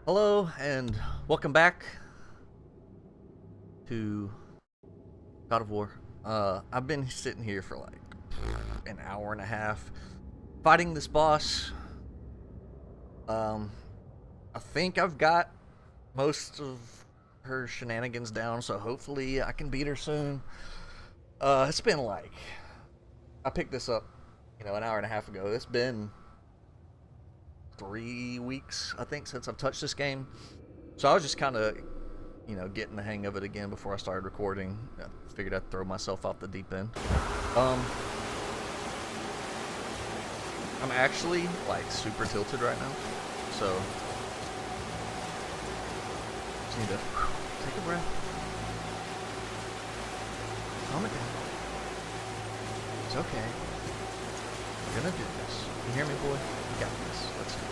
Hello and welcome back to God of War. I've been sitting here for like an hour and a half fighting this boss. I think I've got most of her shenanigans down, so hopefully I can beat her soon. It's been like, I picked this up, an hour and a half ago. It's been 3 weeks, I think, since I've touched this game. So I was just kind of, getting the hang of it again before I started recording. I figured I'd throw myself off the deep end. I'm actually, like, super tilted right now. So, just need to take a breath. Calm it down. It's okay. We're gonna do this. You hear me, boy? You got this. Let's do it.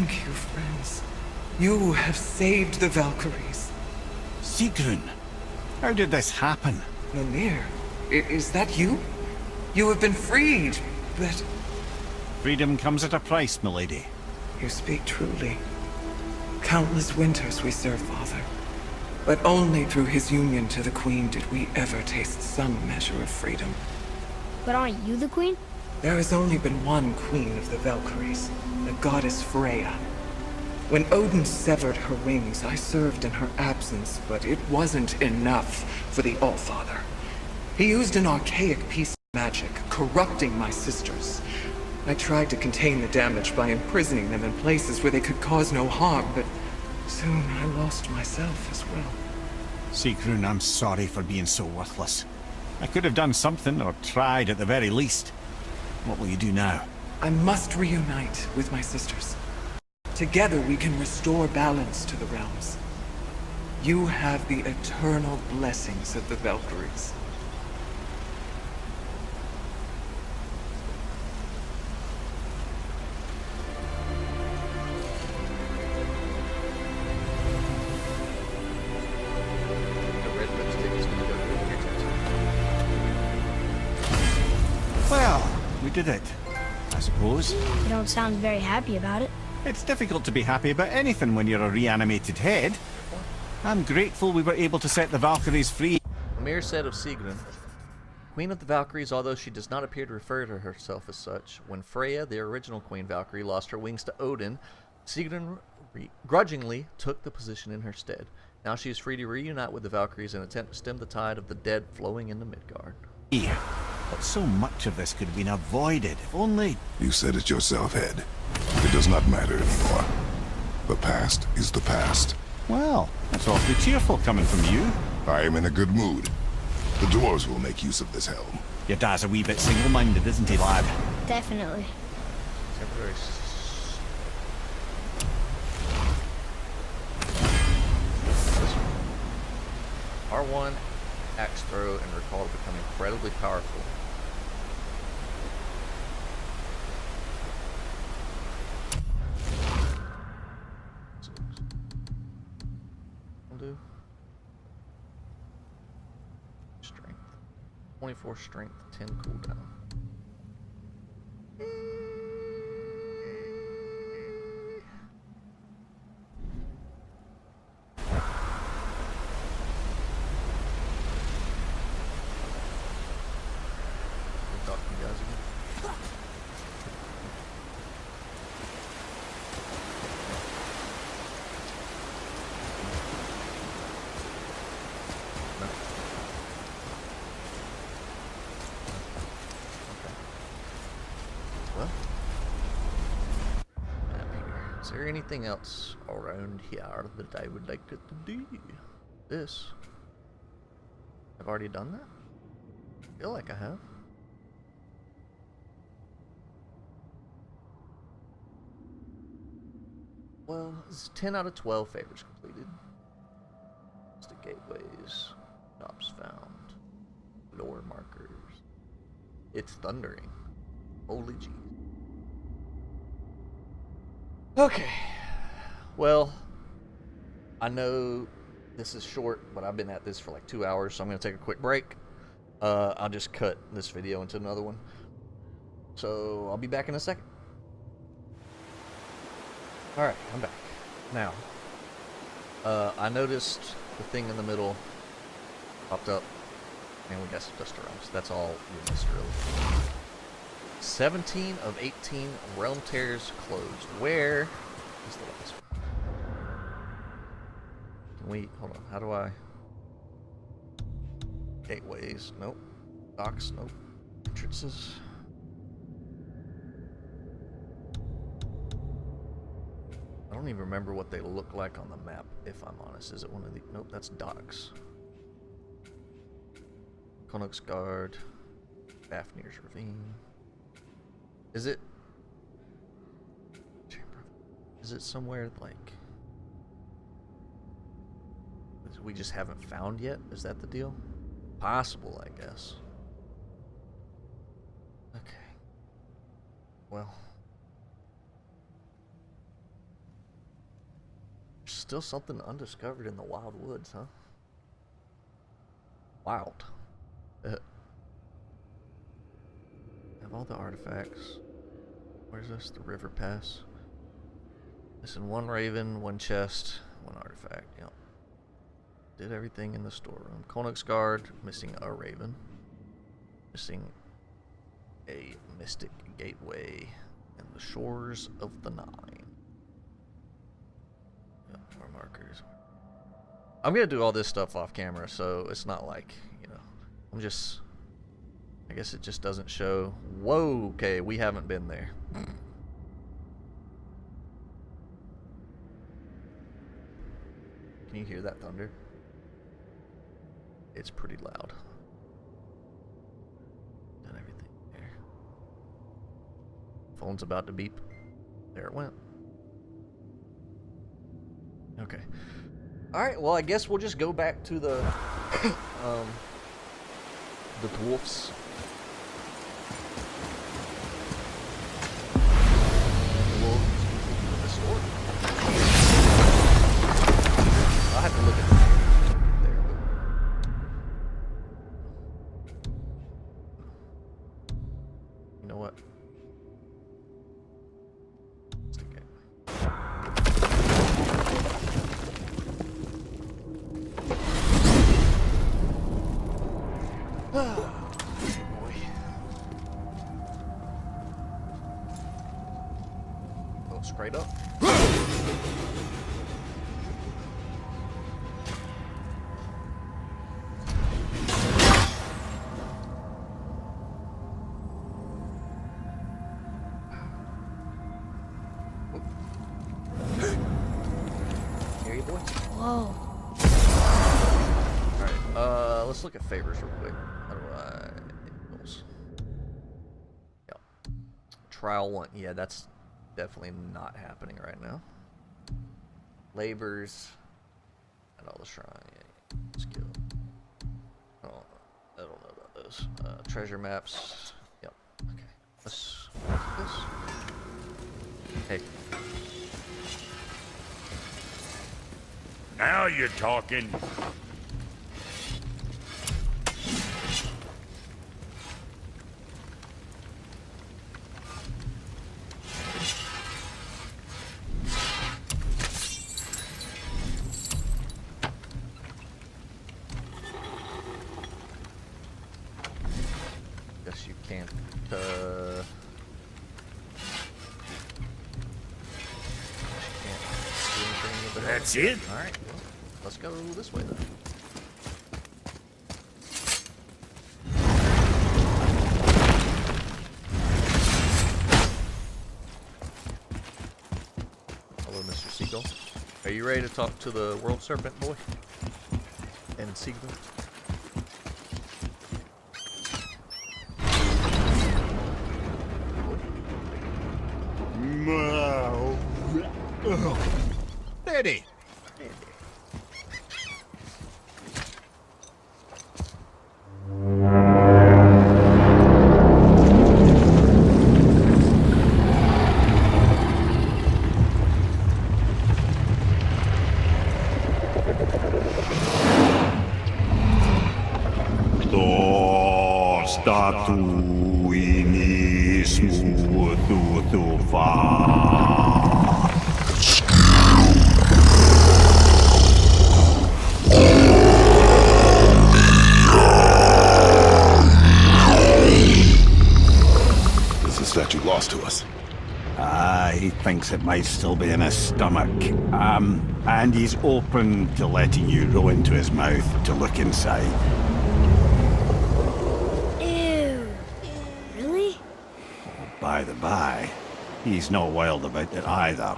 Thank you, friends. You have saved the Valkyries. Sigrun, how did this happen? Mimir, is that you? You have been freed, but... Freedom comes at a price, milady. You speak truly. Countless winters we served Father. But only through his union to the Queen did we ever taste some measure of freedom. But aren't you the queen? There has only been one Queen of the Valkyries, the goddess Freya. When Odin severed her wings, I served in her absence, but it wasn't enough for the Allfather. He used an archaic piece of magic, corrupting my sisters. I tried to contain the damage by imprisoning them in places where they could cause no harm, but soon I lost myself as well. Sigrun, I'm sorry for being so worthless. I could have done something, or tried at the very least. What will you do now? I must reunite with my sisters. Together we can restore balance to the realms. You have the eternal blessings of the Valkyries. Well, we did it, I suppose. You don't sound very happy about it. It's difficult to be happy about anything when you're a reanimated head. I'm grateful we were able to set the Valkyries free. Mimir said of Sigrun, Queen of the Valkyries, although she does not appear to refer to herself as such, when Freya, the original Queen Valkyrie, lost her wings to Odin, Sigrun grudgingly took the position in her stead. Now she is free to reunite with the Valkyries and attempt to stem the tide of the dead flowing into Midgard. But so much of this could have been avoided, if only... You said it yourself, Head. It does not matter anymore. The past is the past. Well, that's awfully cheerful coming from you. I am in a good mood. The dwarves will make use of this helm. Your dad's a wee bit single-minded, isn't he, lad? Definitely. Temporary R1, axe throw, and recall to become incredibly powerful. I'll do strength. 24 strength, 10 cooldown. Is there anything else around here that I would like to do? This. I've already done that? I feel like I have. Well, it's 10 out of 12 favors completed. It's the gateways. Shops found. Lore markers. It's thundering. Holy jeez. Okay, well, I know this is short, but I've been at this for like 2 hours, so I'm going to take a quick break. I'll just cut this video into another one. So, I'll be back in a second. Alright, I'm back. Now, I noticed the thing in the middle popped up, and we got some dust around us. That's all we missed, really. 17 of 18 realm tears closed. Where is the last one? Can we, hold on, how do I? Gateways, nope. Docks, nope. Entrances. I don't even remember what they look like on the map, if I'm honest. Is it one of the, nope, that's docks. Konok's Guard. Fafnir's Ravine. Is it somewhere like we just haven't found yet? Is that the deal? Possible, I guess. Okay. Well, Still something undiscovered in the wild woods, huh? Wild. Have all the artifacts. Where's this? The river pass. Missing one raven, one chest, one artifact. Yep. Did everything in the storeroom. Konak's guard, missing a raven. Missing a mystic gateway and the shores of the Nine. Yep, more markers. I'm gonna do all this stuff off camera, so it's not like, you know, I'm just, I guess it just doesn't show. Whoa, okay, we haven't been there. Can you hear that thunder? It's pretty loud. Done everything there. Phone's about to beep. There it went. Okay. Alright, well I guess we'll just go back to the dwarfs. I'll have to look at it there. You know what? Let's take it. Boy. Go straight up. Whoa. Alright, let's look at favors real quick. How do I... Goals. Yep. Trial 1. Yeah, that's definitely not happening right now. Labors. And all the shrine. Yeah, skill. I don't know about those. Treasure maps. Yep. Okay. Let's look at this. Hey. Now you're talking. Guess you can't, That's it? Alright, well, let's go this way then. Hello, Mr. Seagull. Are you ready to talk to the world serpent boy? And Seagull? Daddy! Statuinismo tu fa. Is the statue lost to us? He thinks it might still be in his stomach. And he's open to letting you roll into his mouth to look inside. Ew. Really? By the by, he's not wild about it either.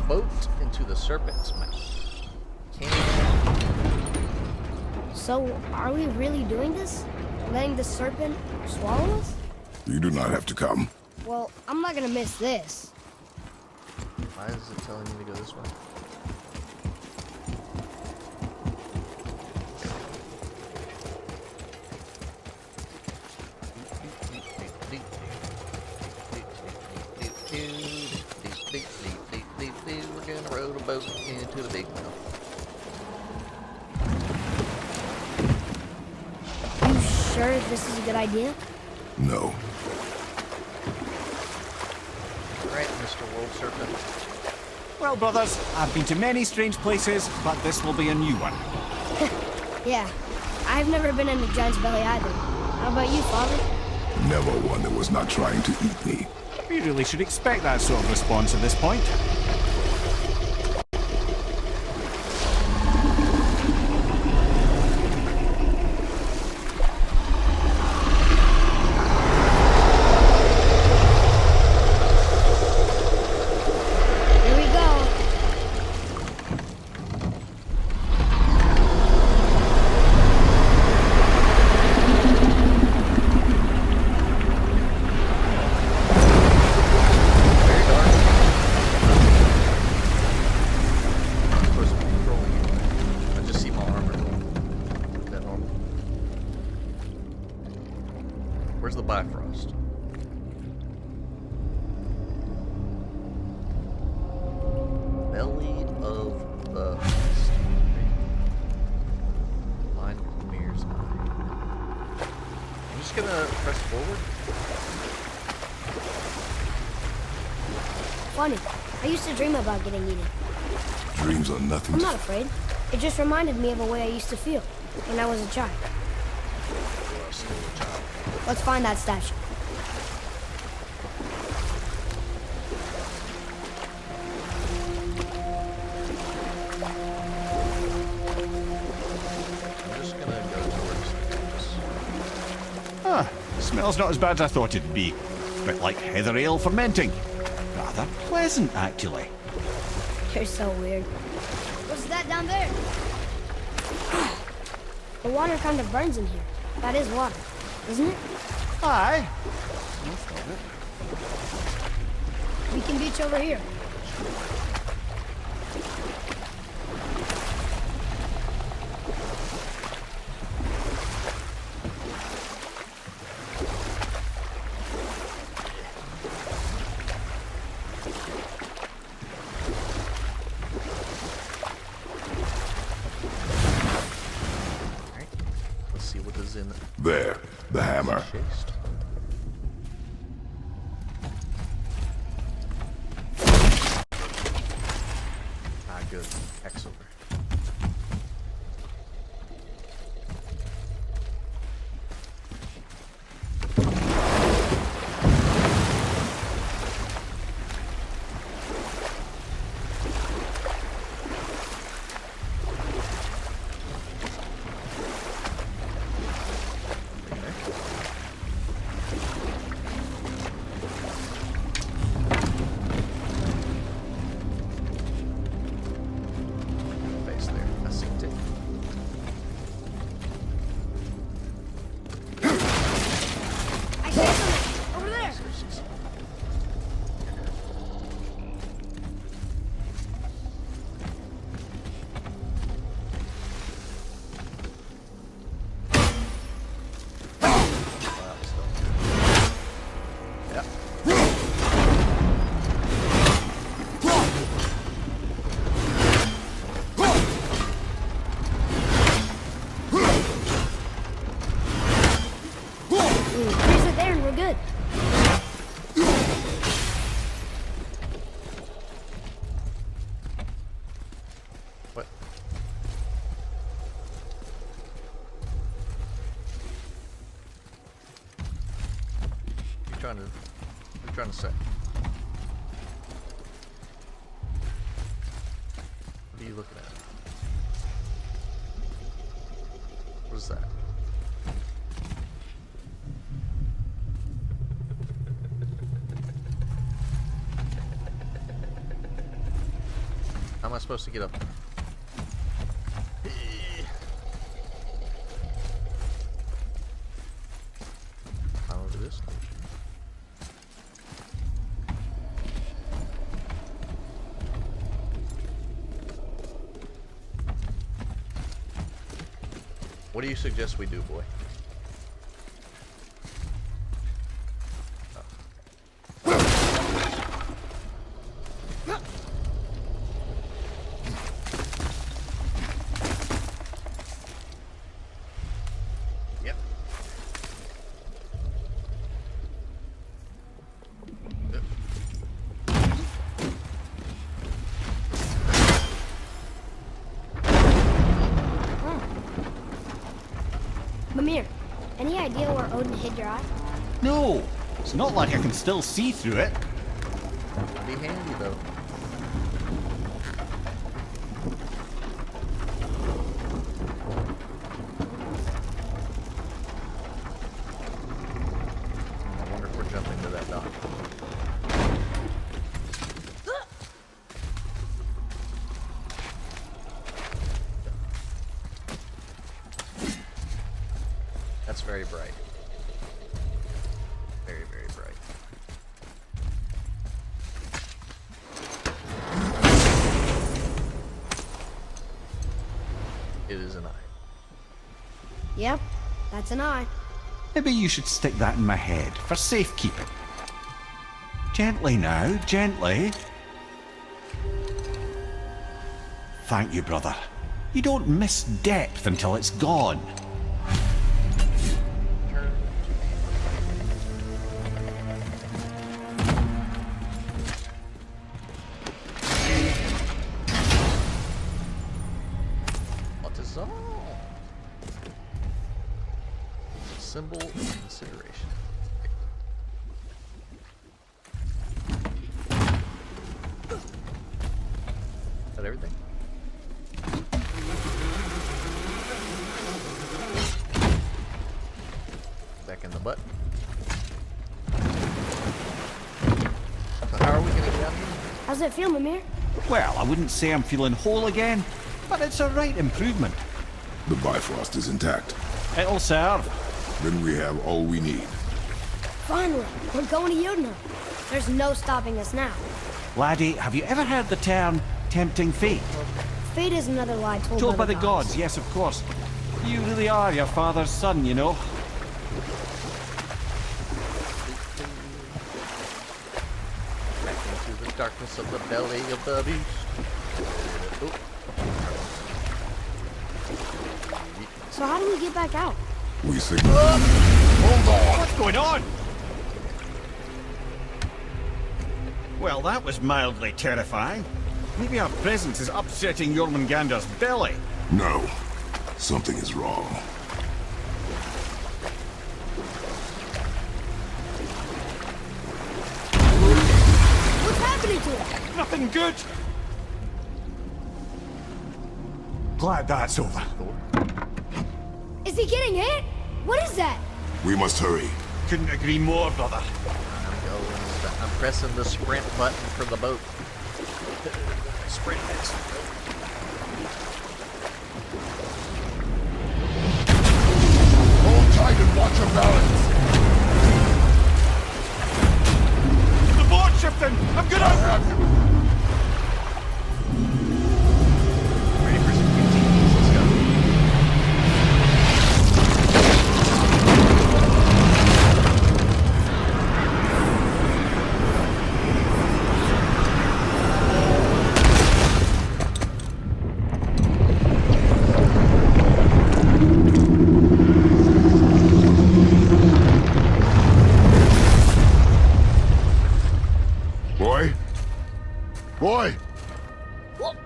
Boat into the serpent's mouth. So, are we really doing this? Letting the serpent swallow us? You do not have to come. Well, I'm not gonna miss this. Why is it telling me to go this way? We're gonna row a boat into the big mouth. You sure this is a good idea? No. Right, Mr. World Serpent. Well, brothers, I've been to many strange places, but this will be a new one. Yeah. I've never been in a giant's belly either. How about you, Father? Never one that was not trying to eat me. We really should expect that sort of response at this point. Here we go. Very dark. I'm supposed to be controlling it. I just see my armor. Is that normal? Where's the Bifrost? Belly of the beast. Line of Mirror's Eye. I'm just gonna press forward. Funny. I used to dream about getting eaten. Dreams are nothing I'm to... not afraid. It just reminded me of a way I used to feel when I was a child. Well, still a child. Let's find that statue. I'm just gonna go towards the house. Ah, smells not as bad as I thought it'd be. Bit like heather ale fermenting. Rather pleasant, actually. You're so weird. What's that down there? The water kind of burns in here. That is water, isn't it? Aye. We can beach over here. Alright. Let's see what is in the There, the hammer. chest. Ah, good. Excellent. Face there. I see it. I see something over there. Wow, it's done. Yep. Freeze it there and we're good. What? You're trying to say? What are you looking at? What is that? How am I supposed to get up there? Climb over this. What do you suggest we do, boy? Odin hid your eye? No, it's not like I can still see through it. That'd be handy though. I wonder if we're jumping to that dock. That's very bright. Very, very bright. It is an eye. Yep, that's an eye. Maybe you should stick that in my head for safekeeping. Gently now, gently. Thank you, brother. You don't miss depth until it's gone. What is all? Symbol of consideration. Is that everything? Back in the butt. So how are we gonna get out here? How's it feel, Mimir? Well, I wouldn't say I'm feeling whole again, but it's a right improvement. The Bifrost is intact. It'll serve. Then we have all we need. Finally, we're going to Jotunheim. There's no stopping us now. Laddie, have you ever heard the term tempting fate? Fate is another lie Told by the gods, yes, of course. You really are your father's son, you know. Back into the darkness of the belly of the beast. Oh. So how do we get back out? We signal. Hold on! What's going on? Well, that was mildly terrifying. Maybe our presence is upsetting Jormungandr's belly. No. Something is wrong. What's happening to it? Nothing good. Glad that's over. Is he getting hit? What is that? We must hurry. Couldn't agree more, brother. I'm pressing the sprint button for the boat. Sprint this. Hold tight and watch your balance. The board shifting! I'm gonna... Have you? Ready for some QTEs? Let's go. Boy? Boy!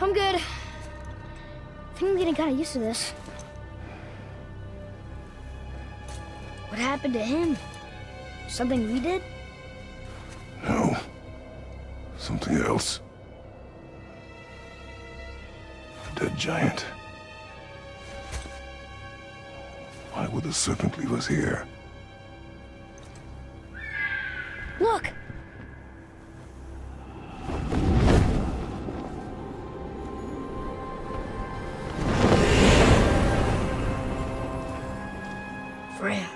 I'm good. I think I'm getting kind of used to this. What happened to him? Something we did? No. Something else. A dead giant. Why would the serpent leave us here? Look! Freya.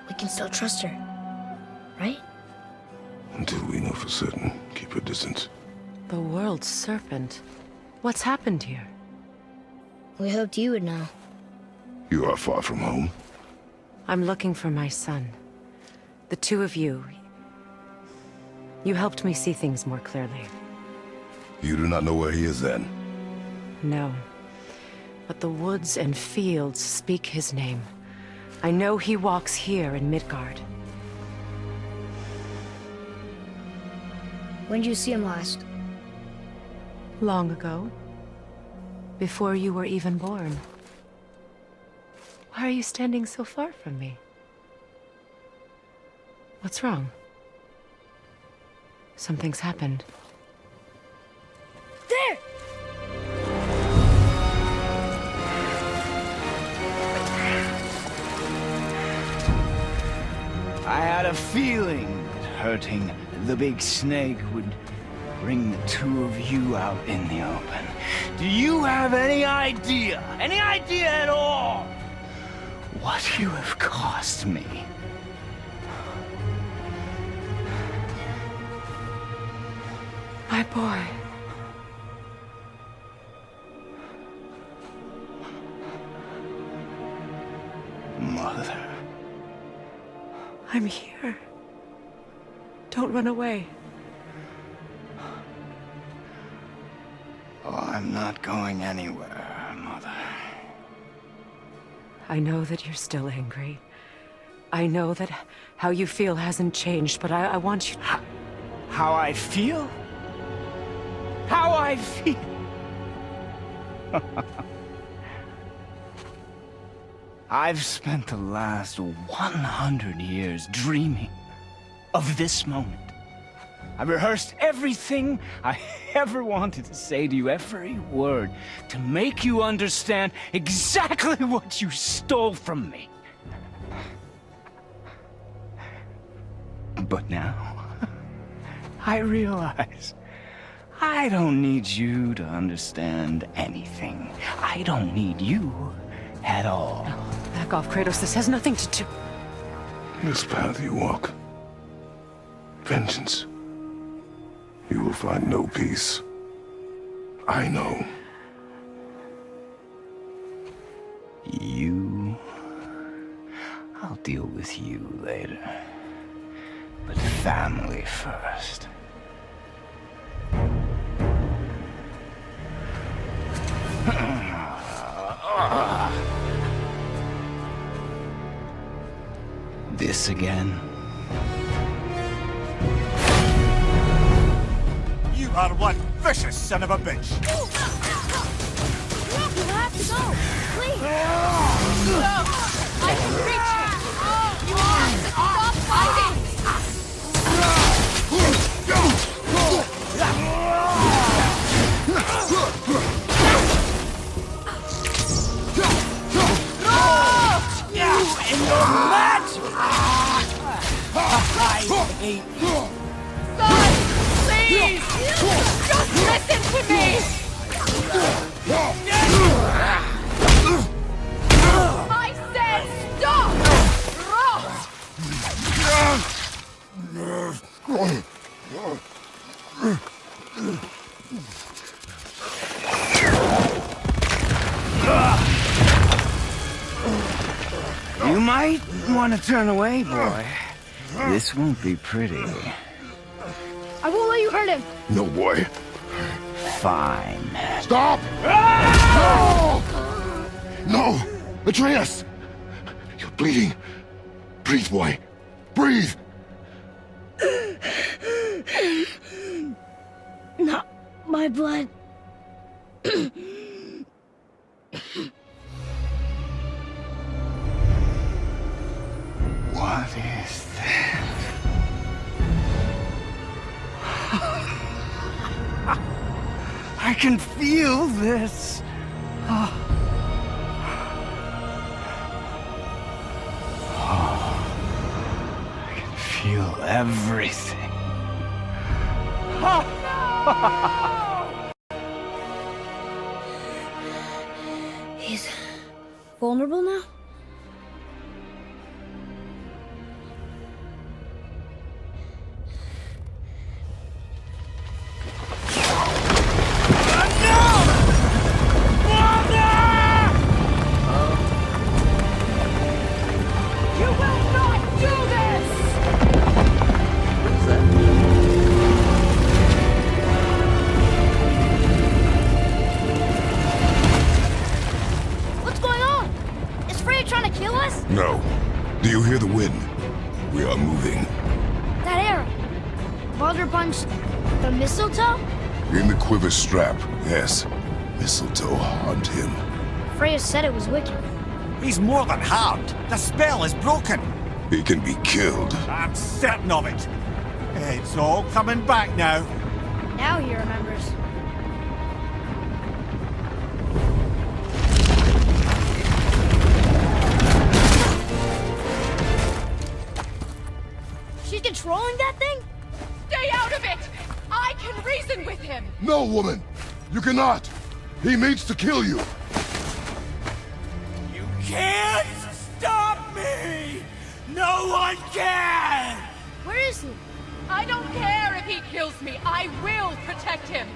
We can still trust her, right? Until we know for certain, keep her distance. The world's serpent. What's happened here? We hoped you would know. You are far from home. I'm looking for my son. The two of you. You helped me see things more clearly. You do not know where he is then? No. But the woods and fields speak his name. I know he walks here in Midgard. When did you see him last? Long ago. Before you were even born. Why are you standing so far from me? What's wrong? Something's happened. There! I had a feeling that hurting the big snake would bring the two of you out in the open. Do you have any idea at all, what you have cost me? My boy. Mother. I'm here. Don't run away. Oh, I'm not going anywhere, Mother. I know that you're still angry. I know that how you feel hasn't changed, but I want you... How I feel? How I feel? I've spent the last 100 years dreaming of this moment. I rehearsed everything I ever wanted to say to you, every word, to make you understand exactly what you stole from me. But now, I realize I don't need you to understand anything. I don't need you at all. No, back off, Kratos. This has nothing to do... This path you walk, vengeance, you will find no peace. I know. You... I'll deal with you later. But family first. This again? You are one vicious son of a bitch. You have to go! Please! No! I can reach him! You have to stop fighting! In your match! I hate you. Son! Please! Just listen to me! I said stop! You might want to turn away, boy. This won't be pretty. I won't let you hurt him! No, boy. Fine. Stop! No! No! Atreus! You're bleeding. Breathe, boy. Breathe! Not my blood. What is that? I can feel this. I can feel everything. He's vulnerable now? You will not do this! What is that? What's going on? Is Freya trying to kill us? No. Do you hear the wind? We are moving. That arrow. Baldur punched the mistletoe? In the quiver strap, yes. Mistletoe haunt him. Freya said it was wicked. He's more than harmed. The spell is broken. He can be killed. I'm certain of it. It's all coming back now. Now he remembers. She's controlling that thing? Stay out of it! I can reason with him! No, woman! You cannot! He means to kill you! You can't stop me! No one can! Where is he? I don't care if he kills me. I will protect him.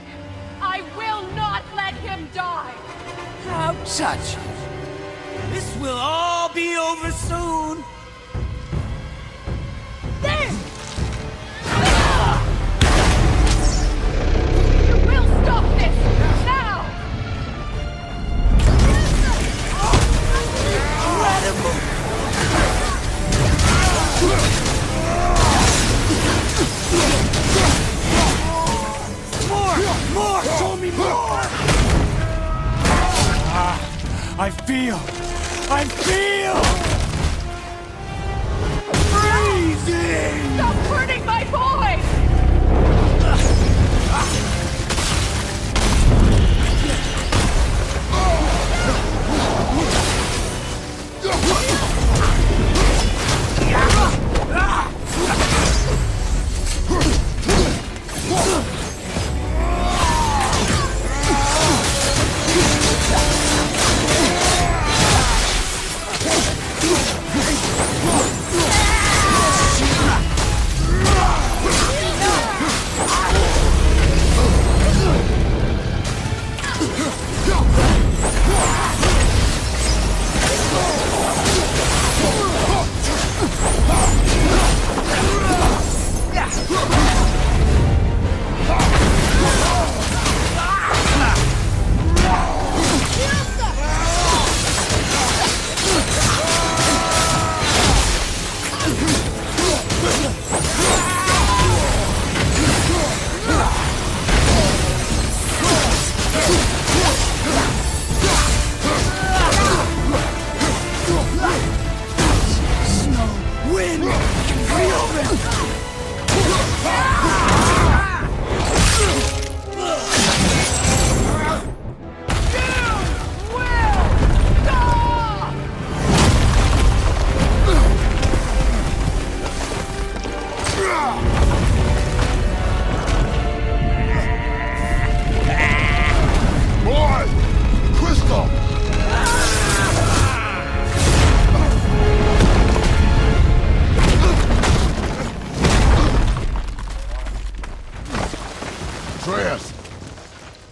I will not let him die. How touching. This will all be over soon. There! You will stop this! Now! More! Show me more! I feel! Freezing! Stop hurting my boy!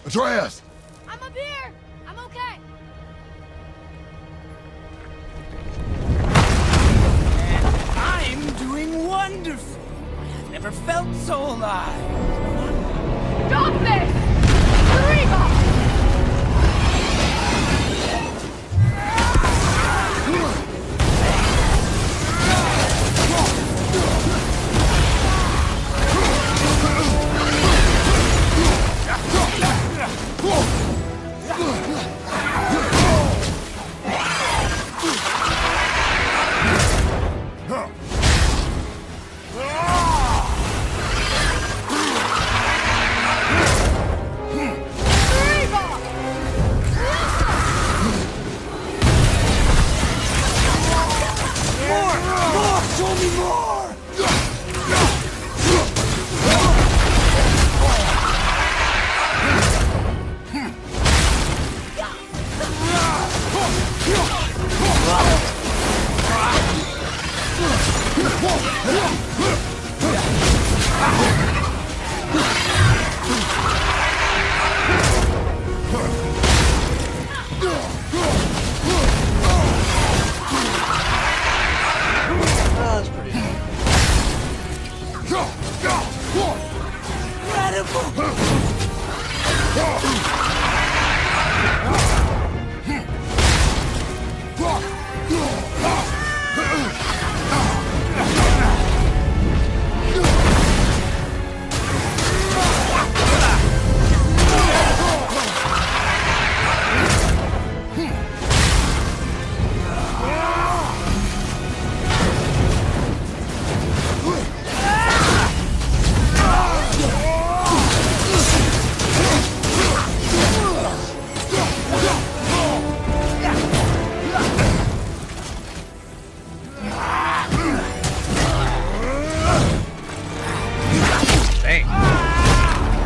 Atreus! I'm up here! I'm okay! I'm doing wonderful. I've never felt so alive. Stop this! Reba! That's pretty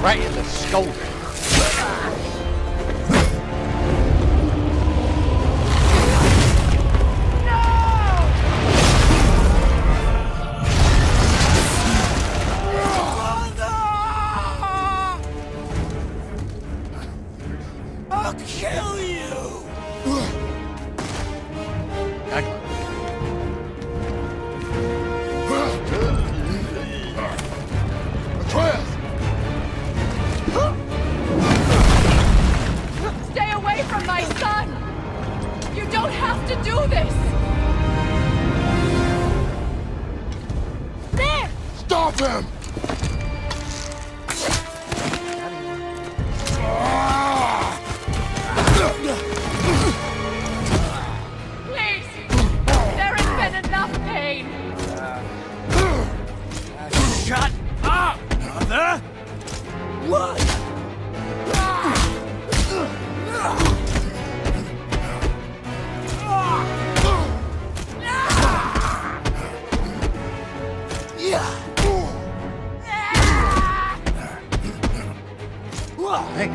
Right in the shoulder. I'll kill you! Stay away from my son! You don't have to do this! There! Stop him! Please! There has been enough pain! Shut up, mother! What? Hey.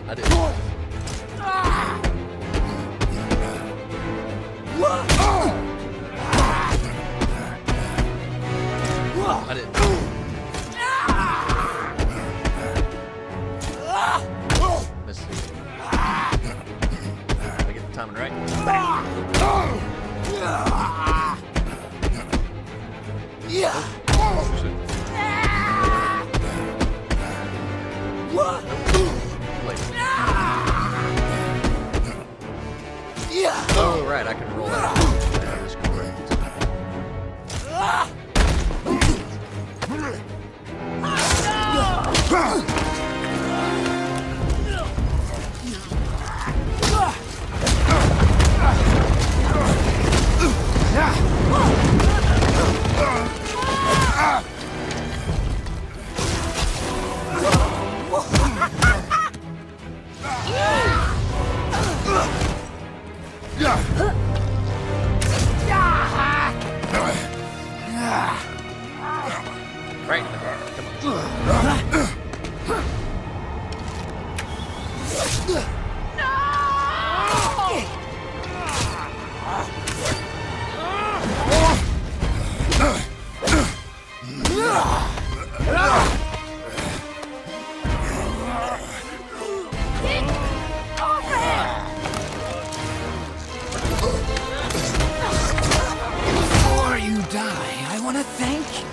I did. I did. Miss. I get the timing right. Oh, right, I can roll that. That is correct. Right. Come on. Before you die, I want to thank you.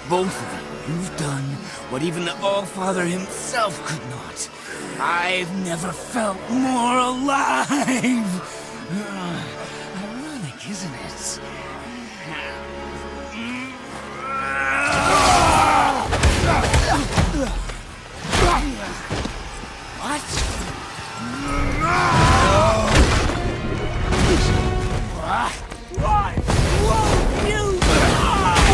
Both of you. You've done what even the All-Father himself could not. I've never felt more alive. Ironic, isn't it? What? Why won't you die?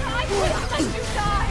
I wouldn't let you die!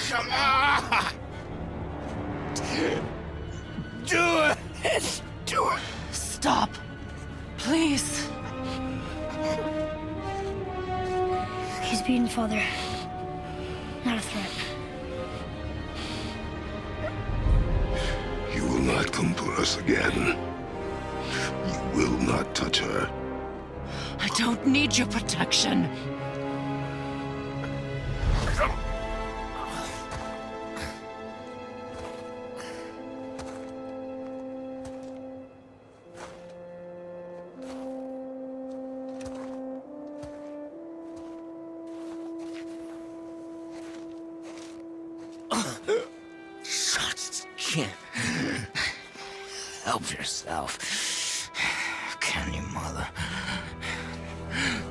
Come on! Do it! Do it! Stop. Please. He's beaten, Father. Not a threat. You will not come for us again. You will not touch her. I don't need your protection. Can't help yourself, can you, Mother?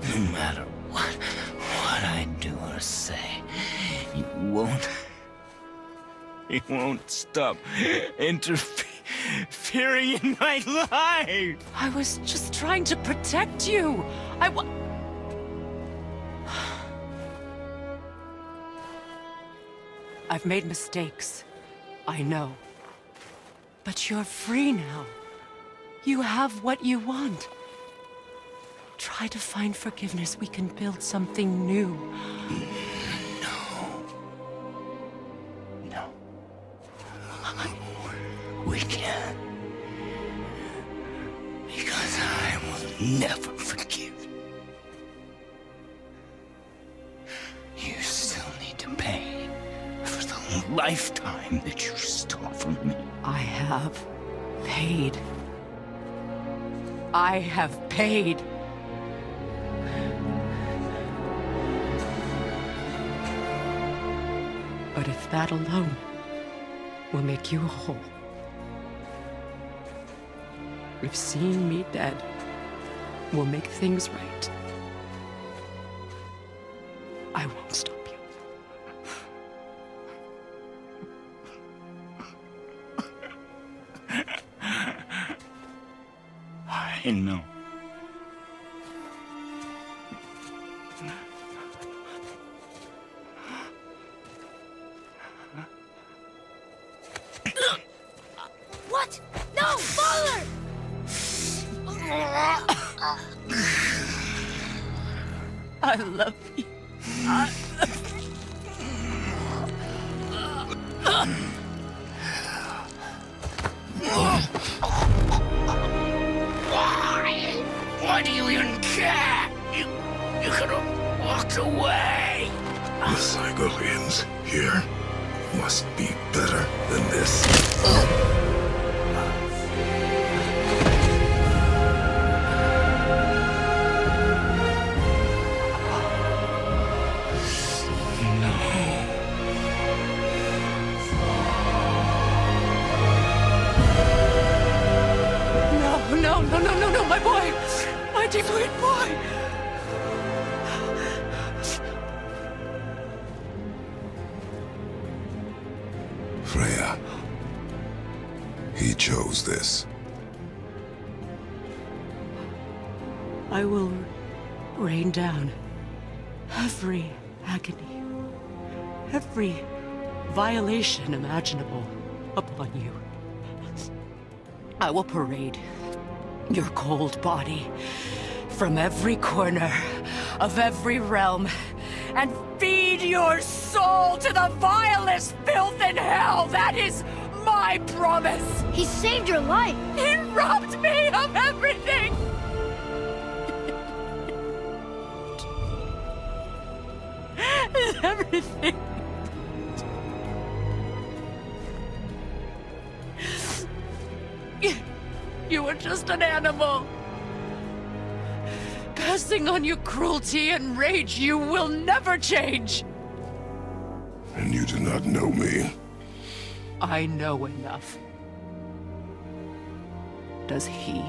No matter what I do or say, you won't stop interfering in my life. I was just trying to protect you. I've made mistakes. I know. But you're free now. You have what you want. Try to find forgiveness. We can build something new. No. We can't. Because I will never forgive you. You still need to pay for the lifetime that you stole from me. I have paid. I have paid. But if that alone will make you whole, if seeing me dead will make things right, I won't stop you. I know. What? No, Father! I love you. Why do you even care? You could have walked away. The Cygorians here must be better than this. No, my boy! My devoted boy! Freya. He chose this. I will rain down every agony, every violation imaginable upon you. I will parade your cold body from every corner of every realm and feed your soul to the vilest filth in hell. That is my promise. He saved your life. He robbed me of everything. Everything. You were just an animal. Passing on your cruelty and rage, you will never change. And you do not know me. I know enough. Does he?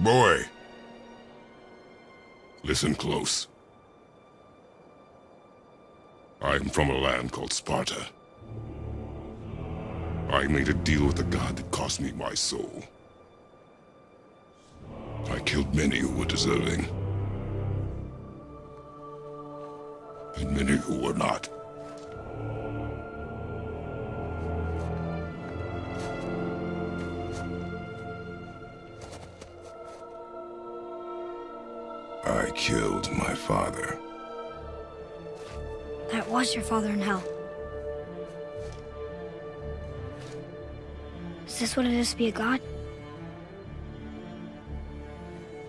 Boy, listen close. I am from a land called Sparta. I made a deal with a god that cost me my soul. I killed many who were deserving, and many who were not. I killed my father. That was your father in hell. Is this what it is to be a god?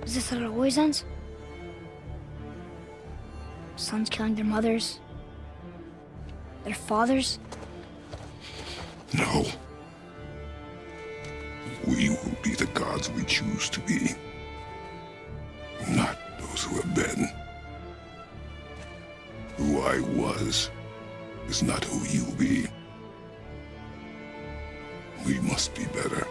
Is this how it always ends? Sons killing their mothers? Their fathers? No. We will be the gods we choose to be. Not those who have been. Who I was is not who you'll be. We must be better.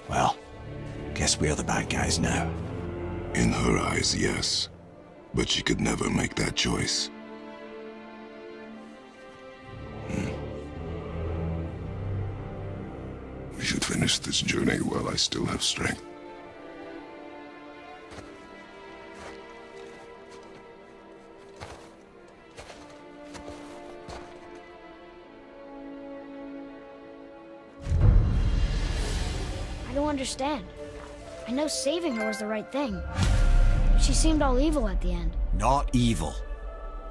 Well, guess we're the bad guys now. In her eyes, yes. But she could never make that choice. We should finish this journey while I still have strength. I don't understand. I know saving her was the right thing. She seemed all evil at the end. Not evil.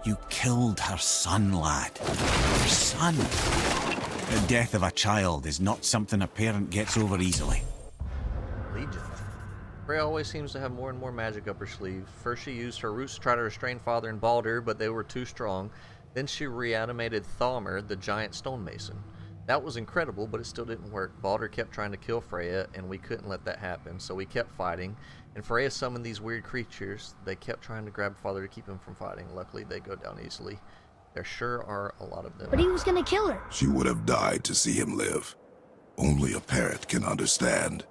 You killed her son, lad. Her son. The death of a child is not something a parent gets over easily. Legion. Freya always seems to have more and more magic up her sleeve. First she used her roots to try to restrain Father and Baldur, but they were too strong. Then she reanimated Thalmor, the giant stonemason. That was incredible, but it still didn't work. Baldur kept trying to kill Freya, and we couldn't let that happen, so we kept fighting. And Freya summoned these weird creatures. They kept trying to grab Father to keep him from fighting. Luckily, they go down easily. There sure are a lot of them. But he was gonna kill her. She would have died to see him live. Only a parent can understand.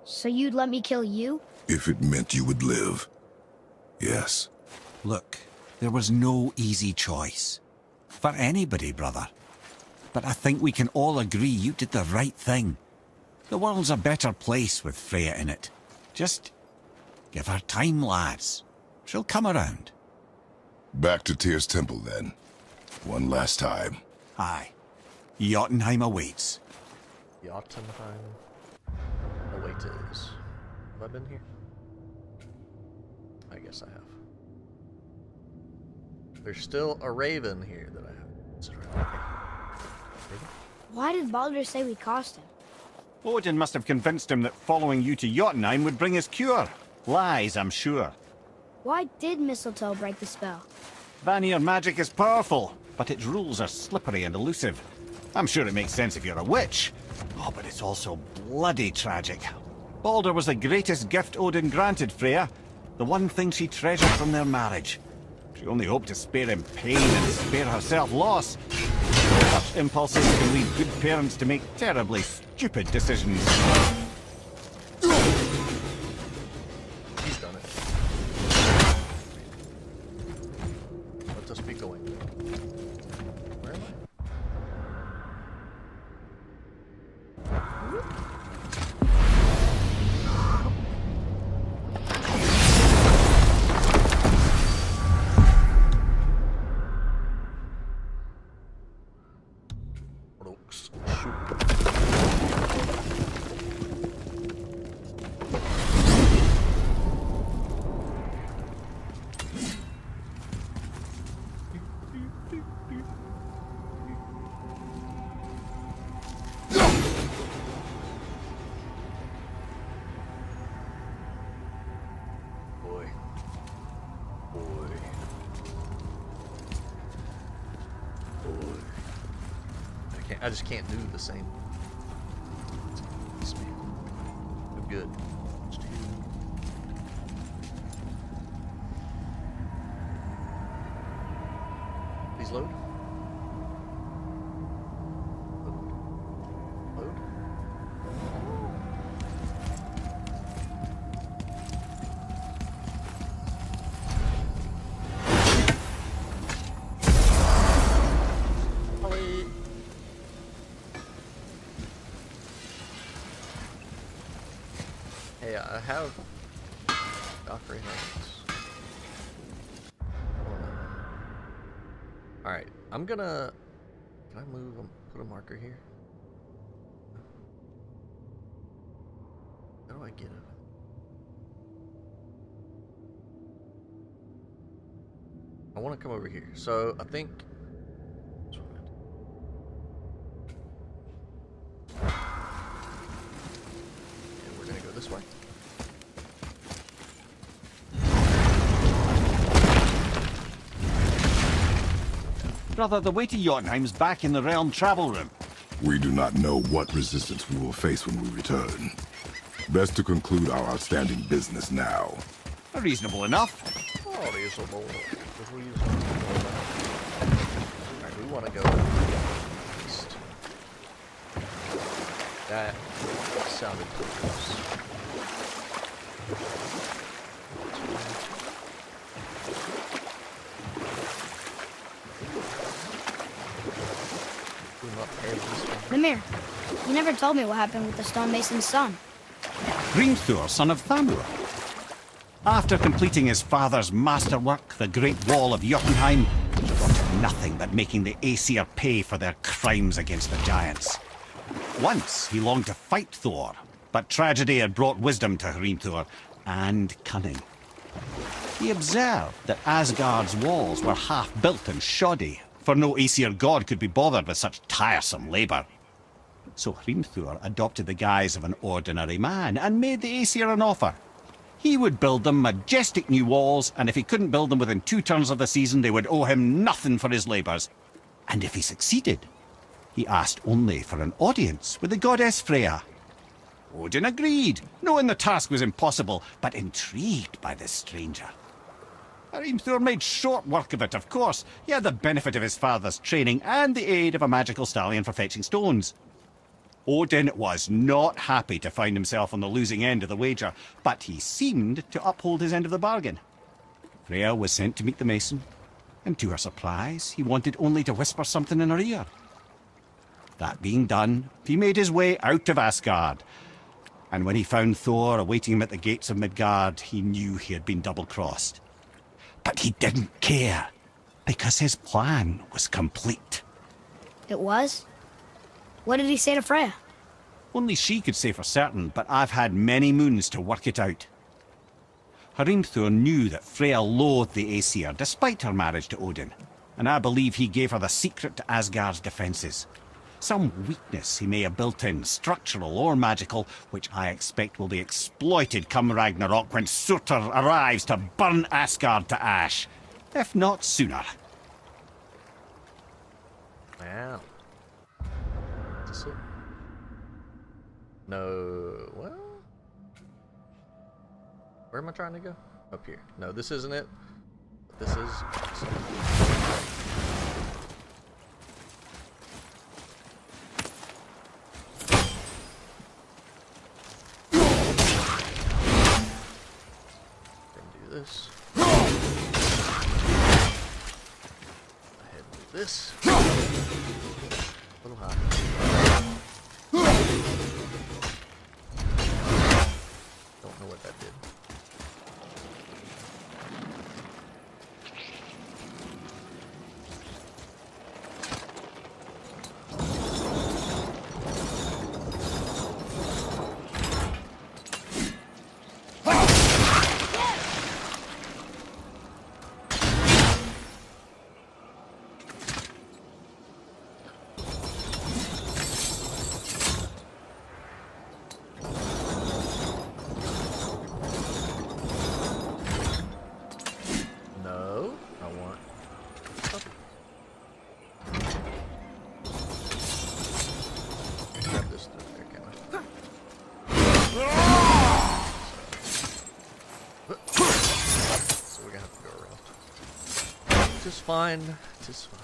So you'd let me kill you? If it meant you would live. Yes. Look, there was no easy choice. For anybody, brother. But I think we can all agree you did the right thing. The world's a better place with Freya in it. Just give her time, lads. She'll come around. Back to Tyr's temple, then. One last time. Aye. Jotunheim awaits. Jotunheim awaits. Have I been here? I guess I have. There's still a raven here that I have. Why did Baldur say we cost him? Odin must have convinced him that following you to Jotunheim would bring his cure. Lies, I'm sure. Why did mistletoe break the spell? Vanir magic is powerful, but its rules are slippery and elusive. I'm sure it makes sense if you're a witch. Oh, but it's also bloody tragic. Baldur was the greatest gift Odin granted Freya. The one thing she treasured from their marriage. She only hoped to spare him pain and spare herself loss. Such impulses can lead good parents to make terribly stupid decisions. He's done it. Let us be going. Where am I just can't do the same. I'm good. Please load. Load. Ollie. Hey, I have Doctor Helmets. Alright, I'm gonna... Can I move? Put a marker here? How do I get it? I want to come over here. So, I think... And we're gonna go this way. Brother, the way to Jotunheim's back in the realm travel room. We do not know what resistance we will face when we return. Best to conclude our outstanding business now. Reasonable enough. Oh, reasonable. Alright, we want to go east. That sounded close. Mimir, you never told me what happened with the stonemason's son. Hrimthur, son of Thamur. After completing his father's masterwork, the Great Wall of Jotunheim, he wanted nothing but making the Aesir pay for their crimes against the giants. Once he longed to fight Thor, but tragedy had brought wisdom to Hrimthur and cunning. He observed that Asgard's walls were half-built and shoddy, for no Aesir god could be bothered with such tiresome labour. So Hrimthur adopted the guise of an ordinary man and made the Aesir an offer. He would build them majestic new walls, and if he couldn't build them within 2 turns of the season, they would owe him nothing for his labours. And if he succeeded, he asked only for an audience with the goddess Freya. Odin agreed, knowing the task was impossible, but intrigued by this stranger. Hrimthur made short work of it, of course. He had the benefit of his father's training and the aid of a magical stallion for fetching stones. Odin was not happy to find himself on the losing end of the wager, but he seemed to uphold his end of the bargain. Freya was sent to meet the mason, and to her surprise, he wanted only to whisper something in her ear. That being done, he made his way out of Asgard, and when he found Thor awaiting him at the gates of Midgard, he knew he had been double-crossed. But he didn't care, because his plan was complete. It was? What did he say to Freya? Only she could say for certain, but I've had many moons to work it out. Hrimthur knew that Freya loathed the Aesir, despite her marriage to Odin, and I believe he gave her the secret to Asgard's defences. Some weakness he may have built in, structural or magical, which I expect will be exploited come Ragnarok when Surtur arrives to burn Asgard to ash, if not sooner. Wow. Is this it? No. Well, where am I trying to go? Up here. No, this isn't it. This is. This. Go ahead and do this. A little high. Don't know what that did. Just fine. Just fine.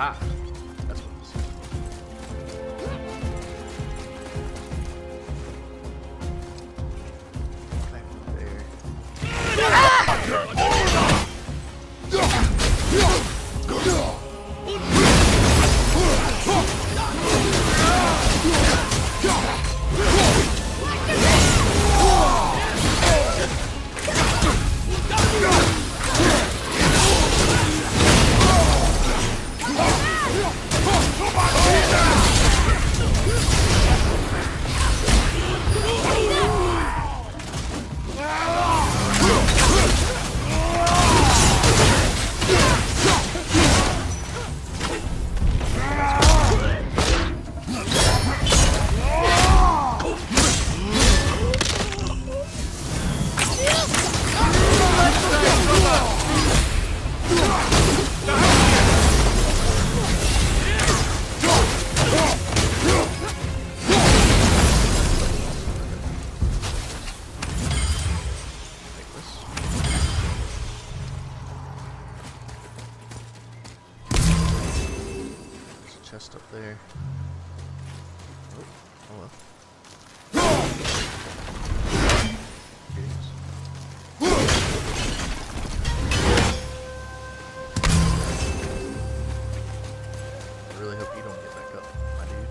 Aha! That's what it is. Back chest up there. Oh, oh well. I really hope you don't get back up, my dude.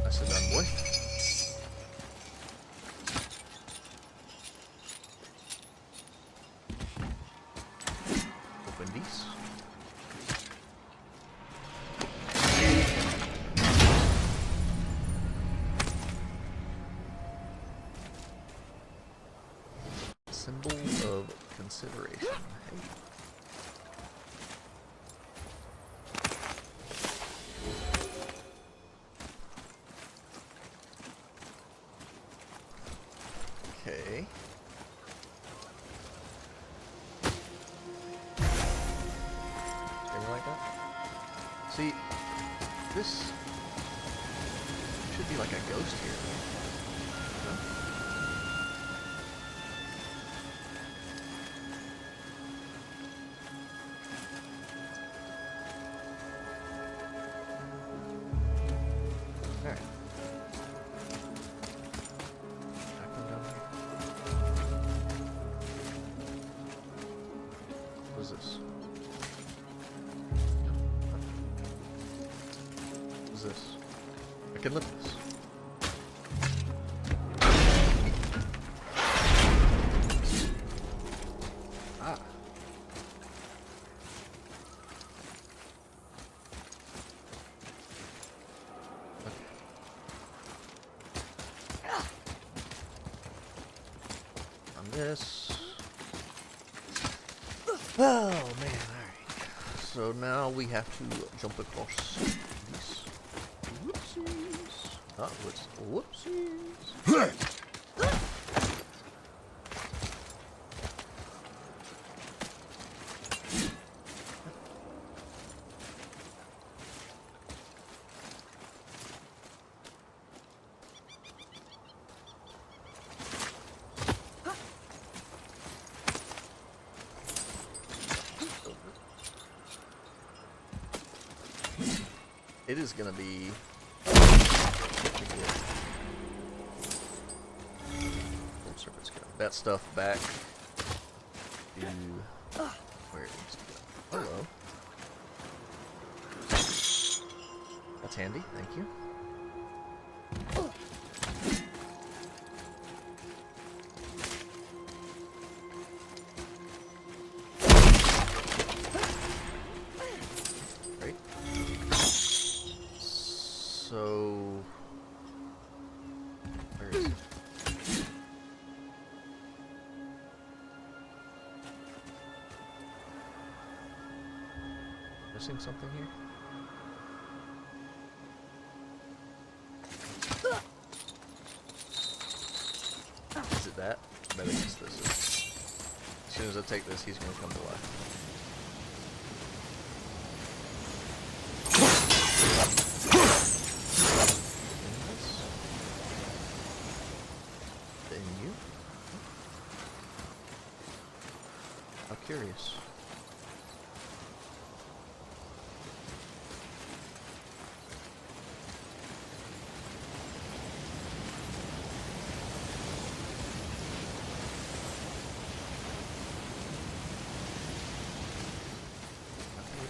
Nicely done, boy. Open these. Symbol of consideration. Hey. Okay. Anything like that? See, this should be like a ghost here. No? Alright. Back down here. What is this? What is this? I can lift this. Ah. Okay. On this. Oh man, alright. So now we have to jump across these. Whoopsies. Oh, whoopsies. It is gonna be full serpent's go. That stuff back to where it needs to go. Hello. That's handy, thank you. Great. So where is it? Missing something here? Is it that? I bet it's this. As soon as I take this, he's gonna come to life. Then you? How curious.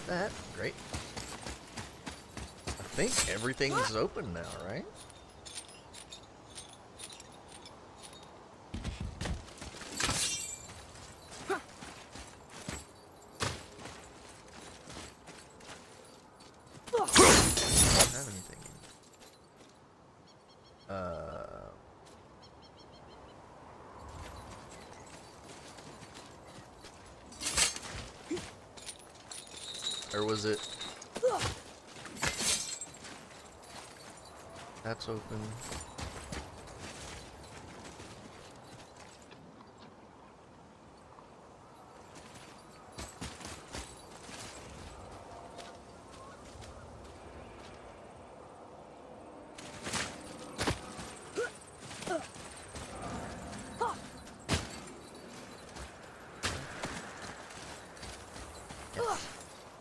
That great. I think everything's open now, right? I don't have anything. Or was it? That's open.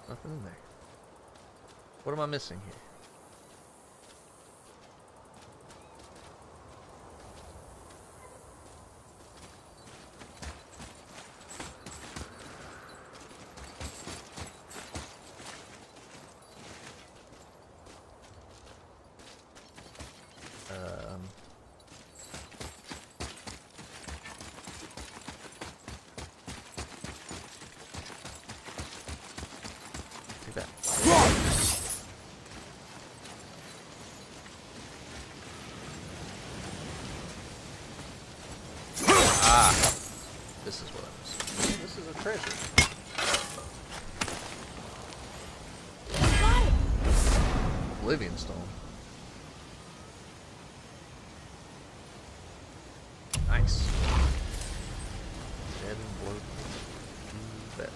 Nothing in there. What am I missing here? Take that. Ah, this is what I was. This is a treasure. Got it. Oblivion stone. Nice. Dead and bloated. Bet.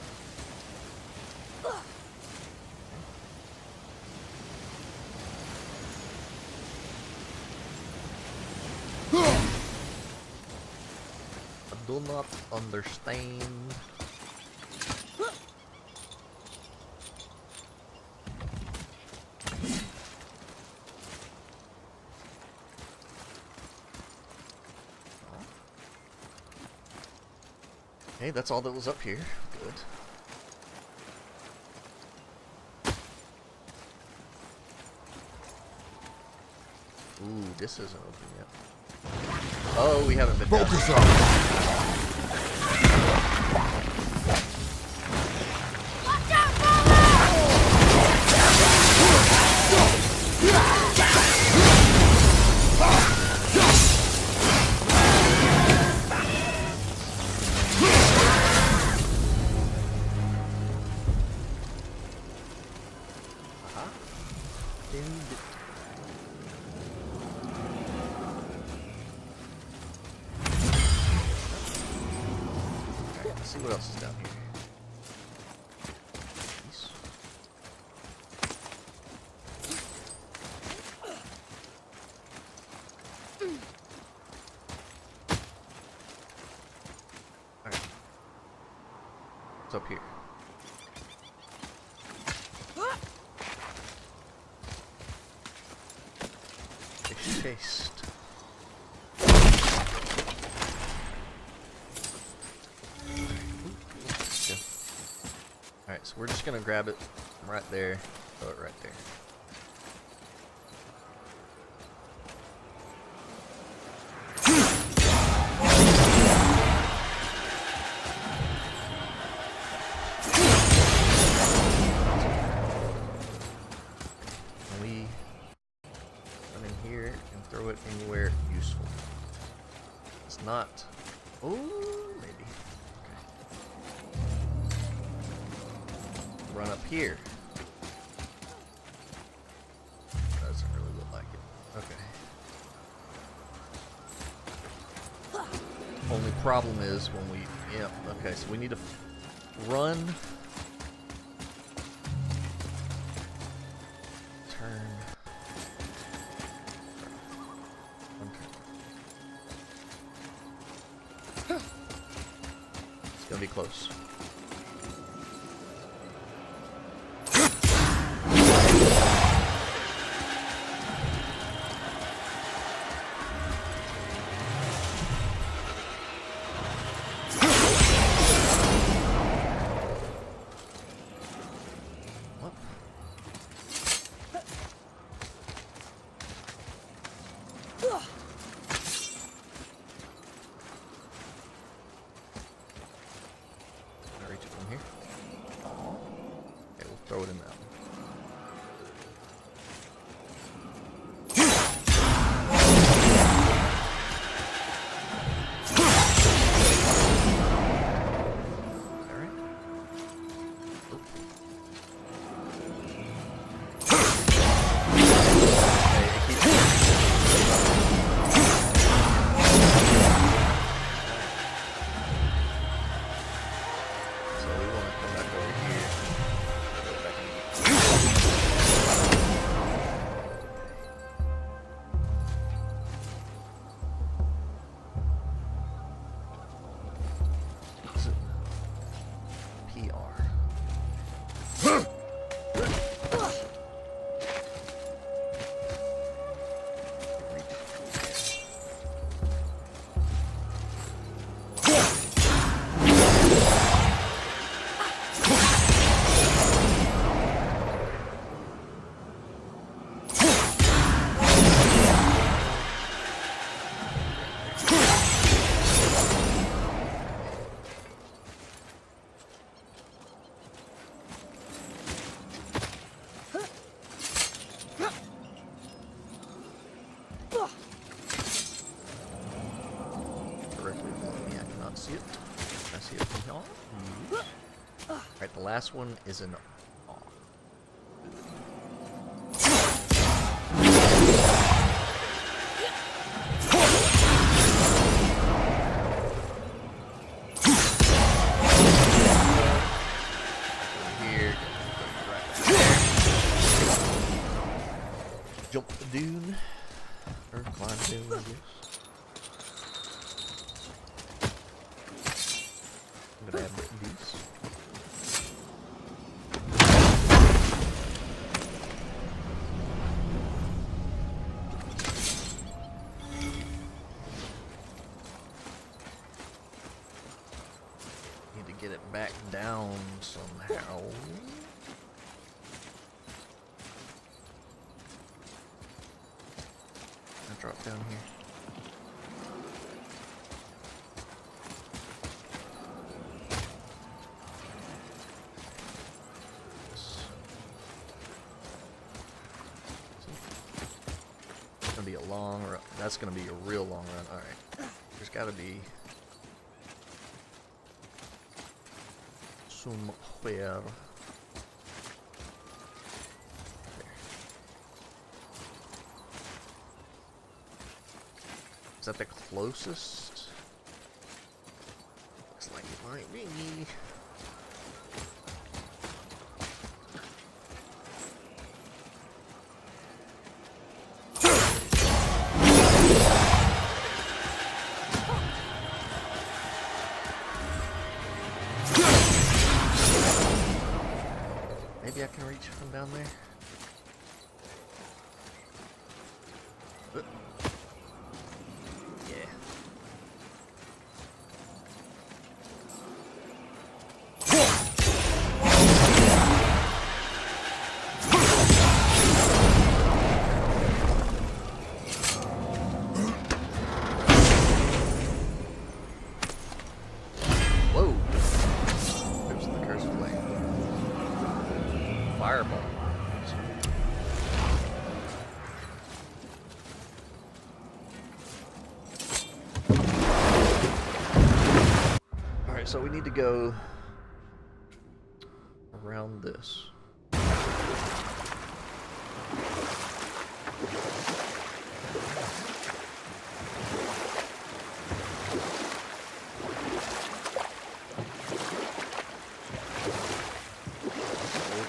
I do not understand. Okay, that's all that was up here. Good. Ooh, this isn't open yet. Oh, we haven't been Focus down. up. Watch out, Bella! Alright, let's see what else is down here. Peace. Alright. What's up here? Fish chased. Alright, so we're just gonna grab it from right there, throw it right there. Can we come in here and throw it anywhere useful? It's not. Oh, maybe. Run up here. Doesn't really look like it. Okay. Only problem is when we, yeah, okay, so we need to run. Turn. gonna be close. Throw it in that one. Alright. So we want to come back over here. Alright, the last one is an off. Here, right there. Jump the dune. Or climb the dune, I guess. I'm gonna add these. Need to get it back down somehow. I drop down here. Be a long run. That's gonna be a real long run. All right, there's got to be somewhere. There. Is that the closest? Looks like it might be. Maybe I can reach from down there. Yeah. Whoa. Oops, the cursor flame. Fireball. Alright, so we need to go around this.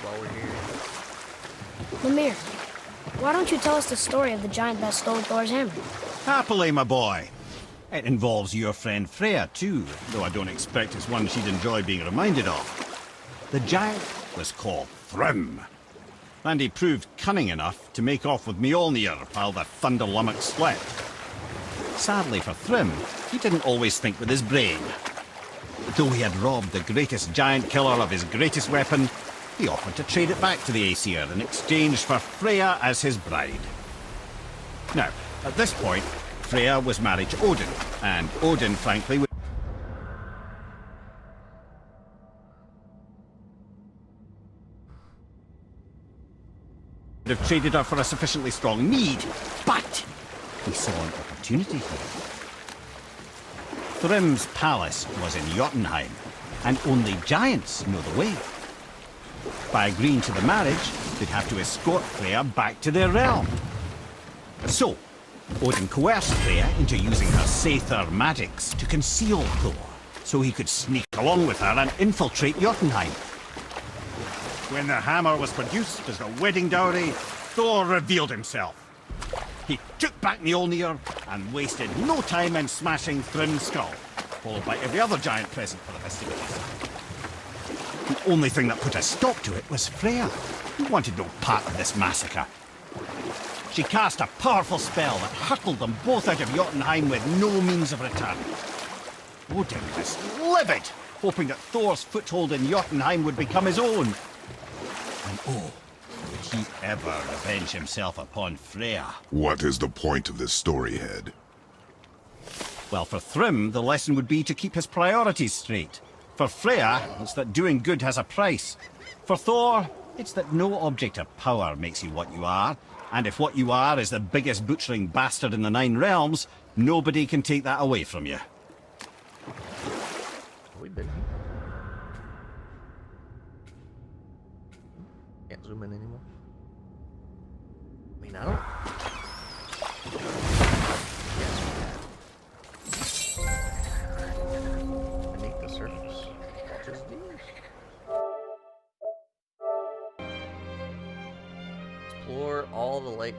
While we're here. Lemire, why don't you tell us the story of the giant that stole Thor's hammer? Happily, my boy. It involves your friend Freya too, though I don't expect it's one she'd enjoy being reminded of. The giant was called Thrym, and he proved cunning enough to make off with Mjolnir while the Thunder Lummox slept. Sadly for Thrym, he didn't always think with his brain. Though he had robbed the greatest giant killer of his greatest weapon, he offered to trade it back to the Aesir in exchange for Freya as his bride. Now, at this point, Freya was married to Odin, and Odin, frankly, would have traded her for a sufficiently strong need, but he saw an opportunity here. Thrym's palace was in Jotunheim, and only giants know the way. By agreeing to the marriage, they'd have to escort Freya back to their realm. So, Odin coerced Freya into using her Saether magics to conceal Thor, so he could sneak along with her and infiltrate Jotunheim. When the hammer was produced as the wedding dowry, Thor revealed himself. He took back Mjolnir and wasted no time in smashing Thrym's skull, followed by every other giant present for the festivities. The only thing that put a stop to it was Freya, who wanted no part of this massacre. She cast a powerful spell that hurtled them both out of Jotunheim with no means of return. Odin was livid, hoping that Thor's foothold in Jotunheim would become his own. And oh, would he ever revenge himself upon Freya? What is the point of this story, Head? Well, for Thrym, the lesson would be to keep his priorities straight. For Freya, it's that doing good has a price. For Thor, it's that no object of power makes you what you are, and if what you are is the biggest butchering bastard in the Nine Realms, nobody can take that away from you. Have we been here? Can't zoom in anymore. I mean, I don't... Yes, we have. Beneath the surface. What is this? Explore all the lake.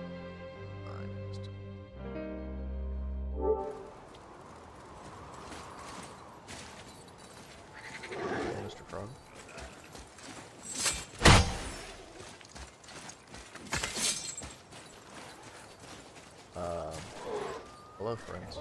Mr. Frog. Hello, friends.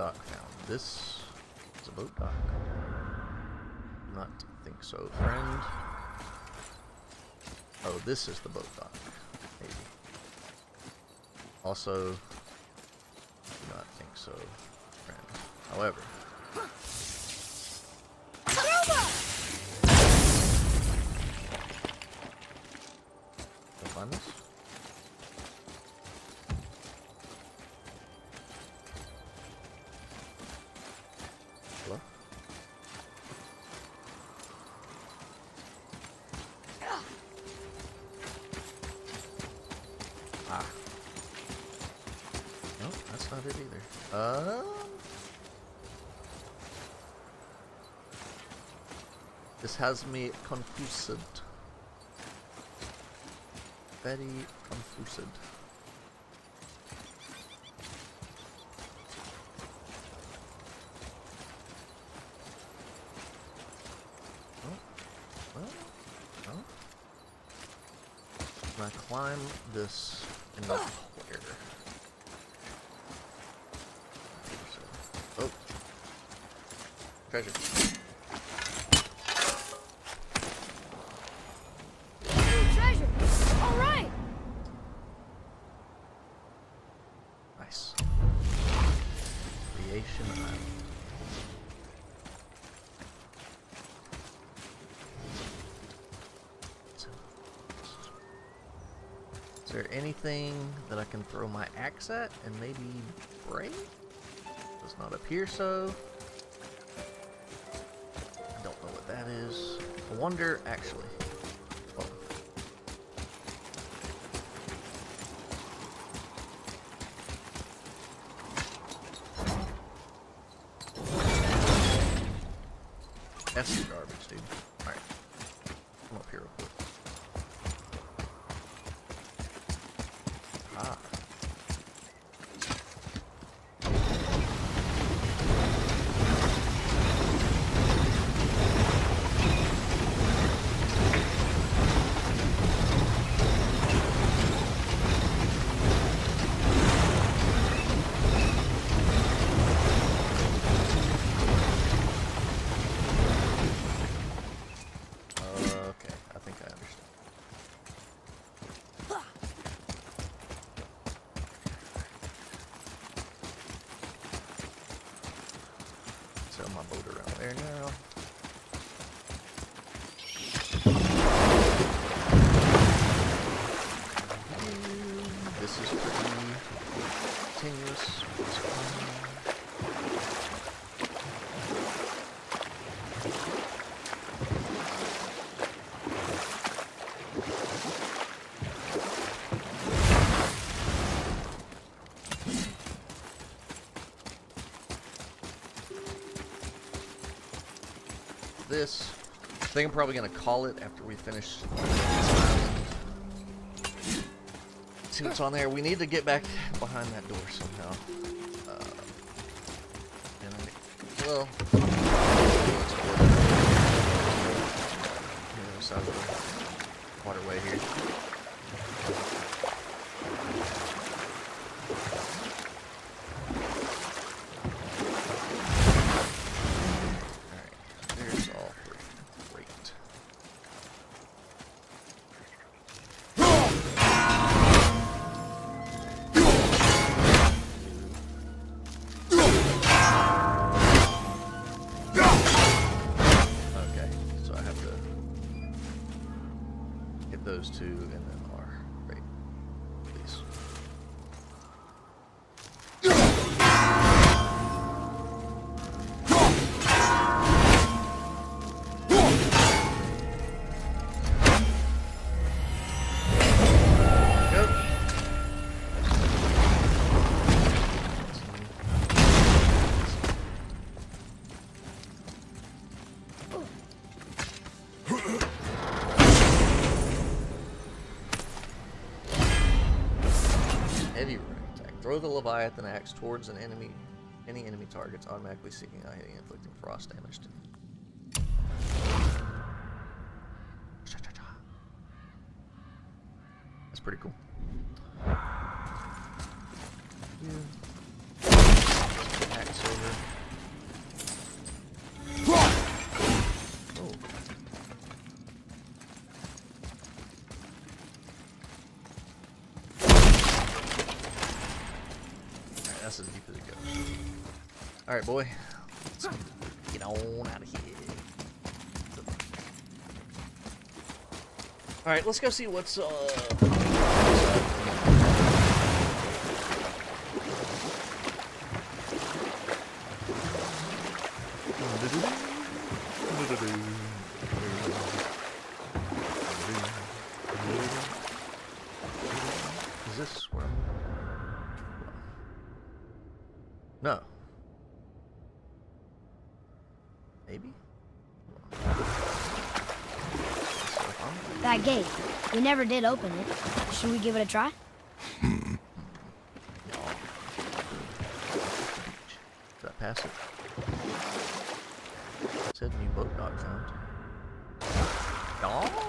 dock found. This is a boat dock. Do not think so, friend. Oh, this is the boat dock. Maybe. Also, do not think so, friend. However. Go find this. Hello? Ah. No, that's not it either. This has me confused. Very confused. Can I climb this in the where? Oh. Treasure. Treasure! Alright! Nice. Creation Island. Is there anything that I can throw my axe at and maybe break? Does not appear so. I don't know what that is. I wonder, actually. Oh. That's some garbage, dude. Alright. Come up here real quick. Ah. Okay, I think I understand. Sail my boat around there now. This is pretty continuous. It's fine. This. I think I'm probably gonna call it after we finish this island. See what's on there. We need to get back behind that door somehow. Well, let's explore that. The other side of the waterway here. Those two and then R. Great. Please. Heavy rank attack. Throw the Leviathan axe towards an enemy. Any enemy targets automatically seeking out hitting, inflicting frost damage to. That's pretty cool. Axe over That's as deep as it goes. Alright, boy. Let's get on out of here. Alright, let's go see what's Is this where I'm... No. Maybe? That gate. We never did open it. Should we give it a try? Did I pass it? It said new boat dock found. Oh.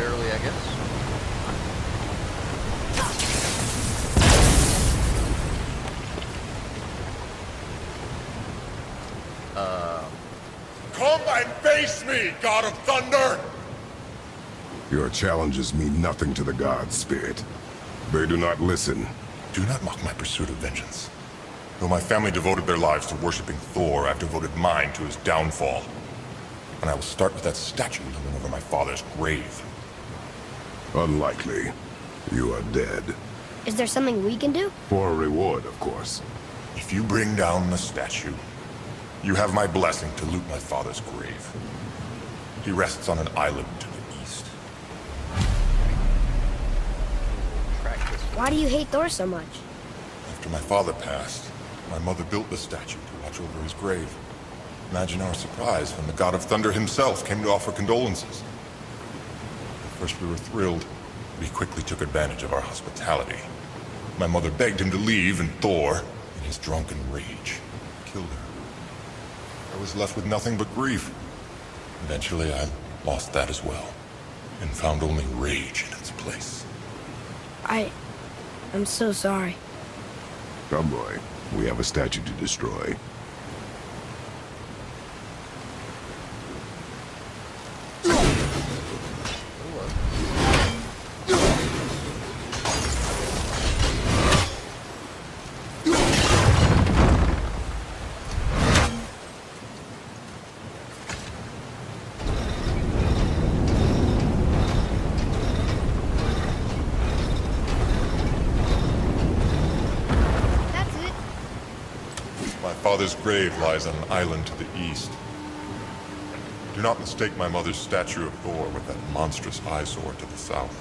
Early, I guess. Come and face me, God of Thunder! Your challenges mean nothing to the gods, Spirit. They do not listen. Do not mock my pursuit of vengeance. Though my family devoted their lives to worshipping Thor, I've devoted mine to his downfall. And I will start with that statue looming over my father's grave. Unlikely. You are dead. Is there something we can do? For a reward, of course. If you bring down the statue, you have my blessing to loot my father's grave. He rests on an island to the east. Why do you hate Thor so much? After my father passed, my mother built the statue to watch over his grave. Imagine our surprise when the God of Thunder himself came to offer condolences. At first we were thrilled, but he quickly took advantage of our hospitality. My mother begged him to leave, and Thor, in his drunken rage, killed her. I was left with nothing but grief. Eventually I lost that as well, and found only rage in its place. I'm so sorry. Come, boy. We have a statue to destroy. father's grave lies on an island to the east. Do not mistake my mother's statue of Thor with that monstrous eyesore to the south.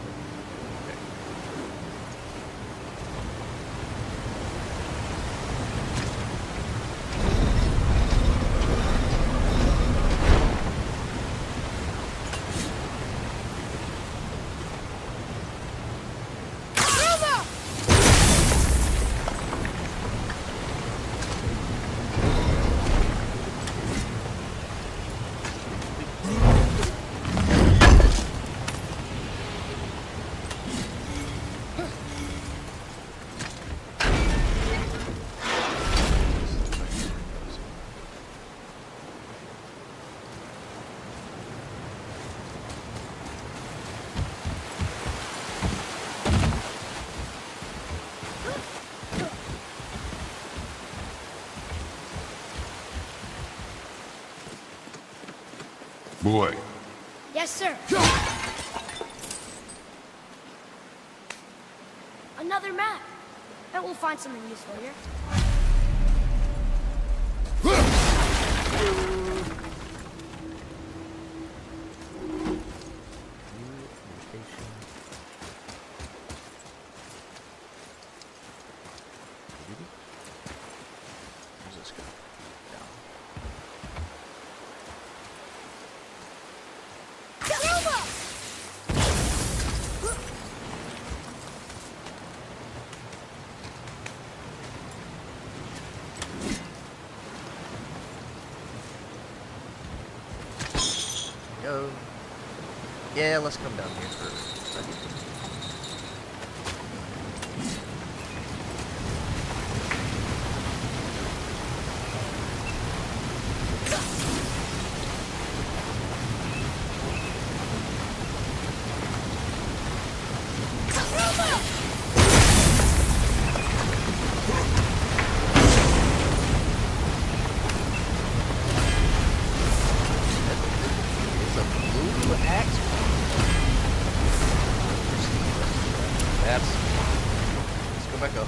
Boy. Yes, sir. Another map. Bet we'll find something useful here. Where's this go? Down. Go. Yeah, let's come down here for a second. It's a blue axe. That's. Let's go back up.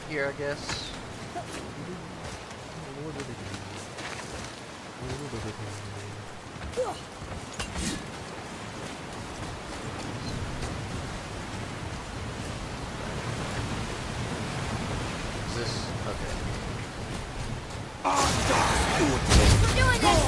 Here, I guess. Is this okay? We're doing this!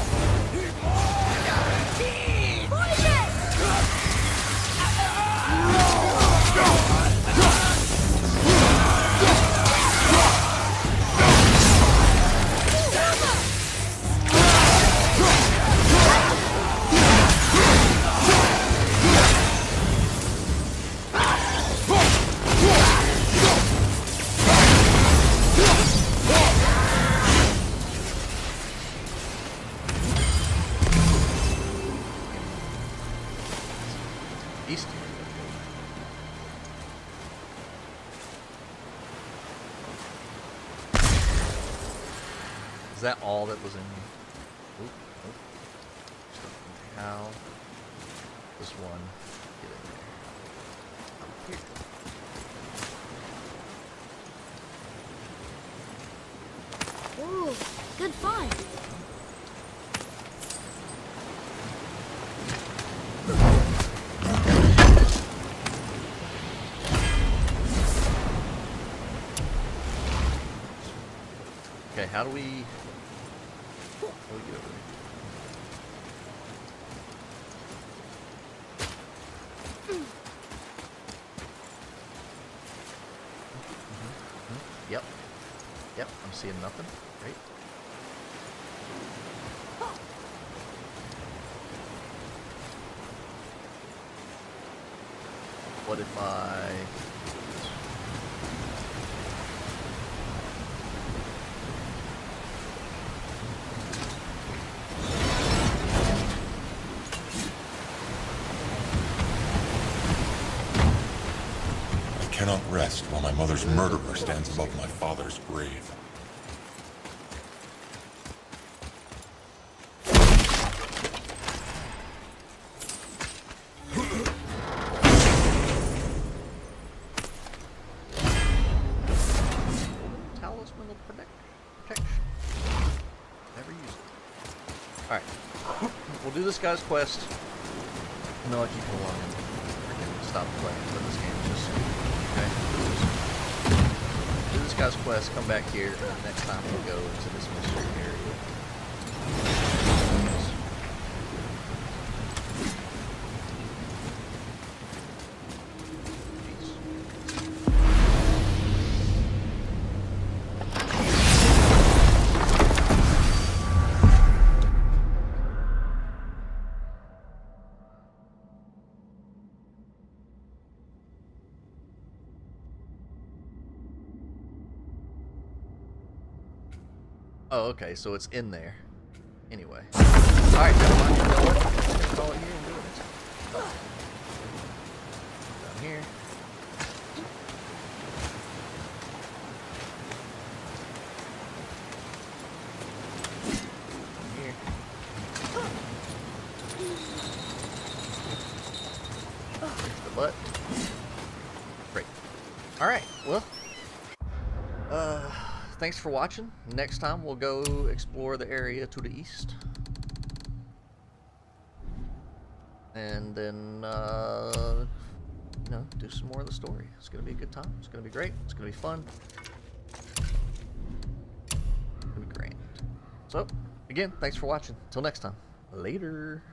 East. Is that all that was in? Oop, oop. How? This one. Get in there. Up here. Ooh, good find. Okay, how do we get over there? Yep. Yep, I'm seeing nothing. Right? What if I... I cannot rest while my mother's murderer stands above my father's grave. Talisman of protection. Never use it. Alright. We'll do this guy's quest. And then I'll keep it along and freaking stop playing for this game just okay. Do this guy's quest, come back here, and then next time we'll go into this mystery area. Oh, okay, so it's in there. Anyway. Alright, never mind, you know what? I'm gonna call it here and do it. Down here. Here. There's the butt. Great. Alright, well. Thanks for watching. Next time we'll go explore the area to the east. And then, you know, do some more of the story. It's going to be a good time. It's going to be great. It's going to be fun. It's going to be great. So, again, thanks for watching. Till next time. Later.